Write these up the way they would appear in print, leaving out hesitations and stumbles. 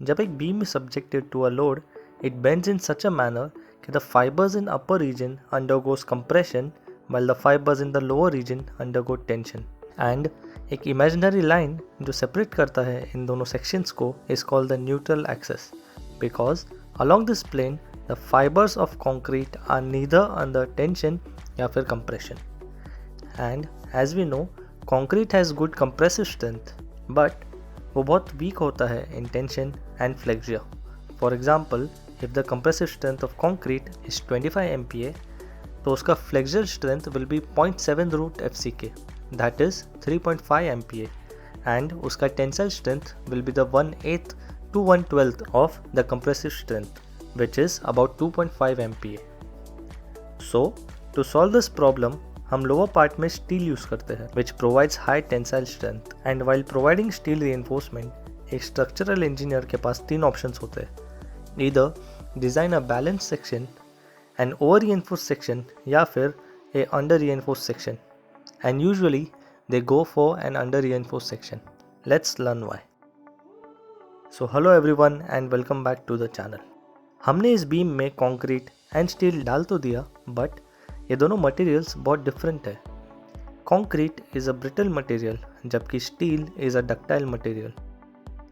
जब एक beam is subjected to a load, it bends in such a manner that the fibers in upper region undergoes compression while the fibers in the lower region undergo tension. And एक imaginary line जो separate करता है इन दोनों sections को is called the neutral axis because along this plane the fibers of concrete are neither under tension या फिर compression. And as we know, concrete has good compressive strength, but वो बहुत weak होता है in tension and flexure. For example, if the compressive strength of concrete is 25 MPa, तो उसका flexure strength will be 0.7 root FCK, that is 3.5 MPa, and उसका tensile strength will be the 1/8 to 1/12 of the compressive strength, which is about 2.5 MPa. So, to solve this problem, हम lower part में steel use करते हैं which provides high tensile strength and while providing steel reinforcement एक structural engineer के पास 3 options होते हैं, either design a balance section, an over reinforce section या फिर a under reinforce section, and usually they go for an under reinforce section. Let's learn why. So hello everyone and welcome back to the channel. हमने इस beam में concrete and steel डाल तो दिया, but ये दोनों मटेरियल्स बहुत different है. Concrete is a brittle material जबकि steel is a ductile material.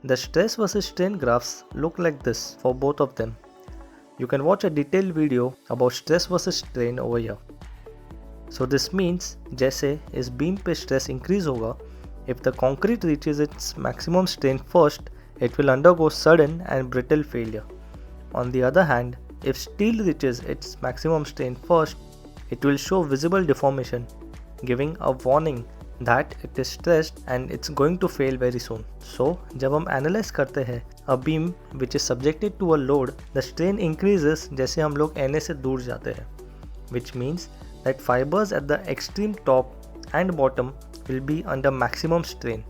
The stress versus strain graphs look like this for both of them. You can watch a detailed video about stress versus strain over here. So this means जैसे इस beam पे stress increase होगा, if the concrete reaches its maximum strain first, it will undergo sudden and brittle failure. On the other hand, if steel reaches its maximum strain first, it will show visible deformation, giving a warning that it is stressed and it's going to fail very soon. So, जब हम analyze करते हैं a beam which is subjected to a load, the strain increases जैसे हम लोग NA से दूर जाते हैं, which means that fibers at the extreme top and bottom will be under maximum strain.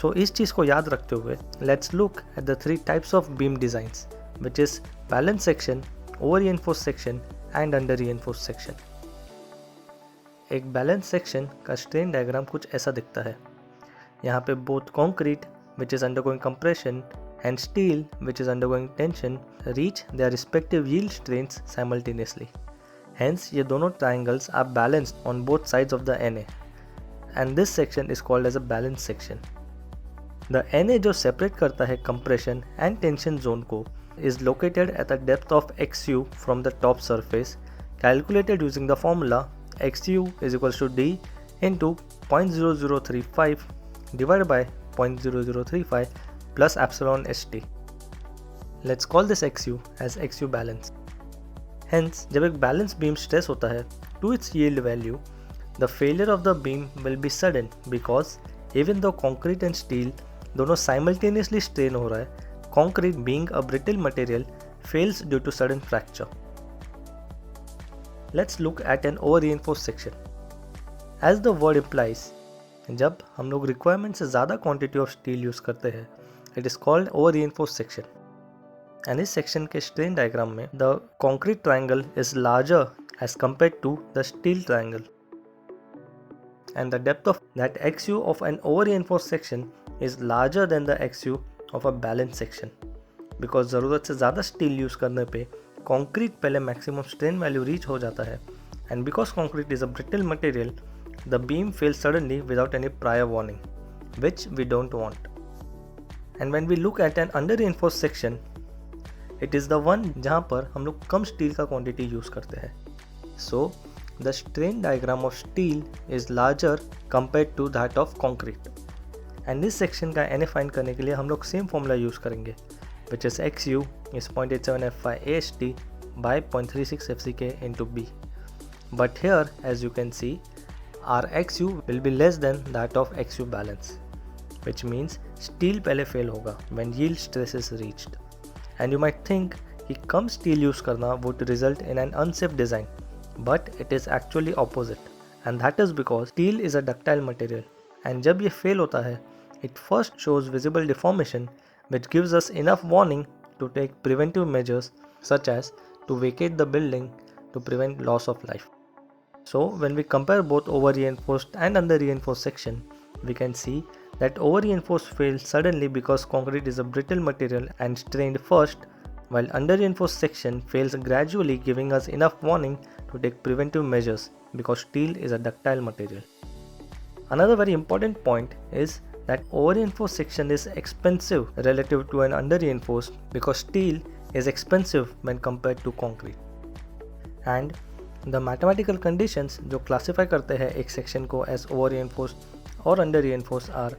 So इस चीज़ को याद रखते हुए let's look at the 3 types of beam designs, which is balance section, over reinforced section and under reinforced section. एक balance section का strain diagram कुछ ऐसा दिखता है. यहाँ पे both concrete which is undergoing compression and steel which is undergoing tension reach their respective yield strains simultaneously. Hence ये दोनों triangles are balanced on both sides of the NA, and this section is called as a balance section. The NA जो separate करता है compression and tension zone को is located at a depth of XU from the top surface, calculated using the formula XU is equals to D into 0.0035 divided by 0.0035 plus epsilon ST. Let's call this XU as XU balance. Hence, जब एक balance beam stress होता है to its yield value, the failure of the beam will be sudden because even though concrete and steel दोनों simultaneously strain हो रहा है, concrete being a brittle material fails due to sudden fracture. Let's look at an over reinforced section. As the word implies, जब हम लोग requirement से ज़्यादा quantity of steel use करते हैं, it is called over reinforced section. And इस section के strain diagram में the concrete triangle is larger as compared to the steel triangle. And the depth of that XU of an over reinforced section is larger than the XU of a balanced section. Because ज़रूरत से ज़्यादा steel use करने पे concrete पहले maximum strain value reach हो जाता है, and because concrete is a brittle material, the beam fails suddenly without any prior warning, which we don't want. And when we look at an under reinforced section, it is the one जहाँ पर हम लोग कम steel का quantity use करते हैं. So, the strain diagram of steel is larger compared to that of concrete. And this section का NA find करने के लिए हम लोग same formula use करेंगे, which is XU is 0.87 F5 AST by 0.36 FCK into B. But here, as you can see, our XU will be less than that of XU balance, which means steel पहले fail होगा when yield stress is reached. And you might think कि कम steel use करना would result in an unsafe design, but it is actually opposite, and that is because steel is a ductile material, and जब ये fail होता है, it first shows visible deformation which gives us enough warning to take preventive measures such as to vacate the building to prevent loss of life. So when we compare both over reinforced and under reinforced section, we can see that over-reinforced fails suddenly because concrete is a brittle material and strained first, while under-reinforced section fails gradually, giving us enough warning to take preventive measures because steel is a ductile material. Another very important point is that over-reinforced section is expensive relative to an under-reinforced because steel is expensive when compared to concrete. And the mathematical conditions जो classify करते हैं एक section को as over-reinforced or under-reinforced are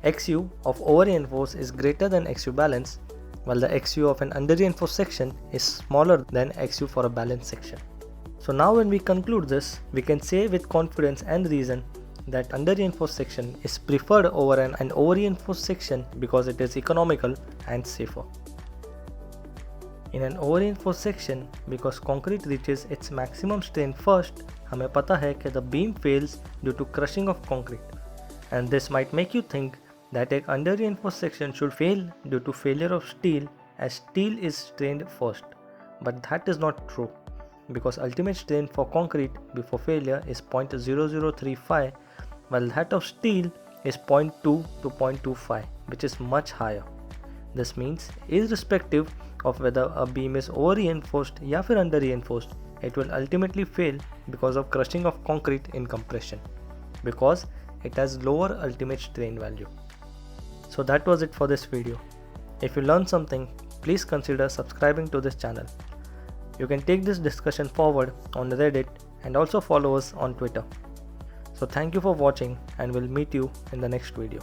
XU of over-reinforced is greater than XU balance, while the XU of an under-reinforced section is smaller than XU for a balanced section. So now when we conclude this, we can say with confidence and reason that under-reinforced section is preferred over an over-reinforced section because it is economical and safer. In an over-reinforced section, because concrete reaches its maximum strain first, हमें पता है कि the beam fails due to crushing of concrete, and this might make you think that an under-reinforced section should fail due to failure of steel as steel is strained first, but that is not true because ultimate strain for concrete before failure is 0.0035, while that of steel is 0.2 to 0.25, which is much higher. This means irrespective of whether a beam is over-reinforced या फिर under-reinforced, it will ultimately fail because of crushing of concrete in compression, because it has lower ultimate strain value. So that was it for this video. If you learned something, please consider subscribing to this channel. You can take this discussion forward on Reddit and also follow us on Twitter. So thank you for watching and we'll meet you in the next video.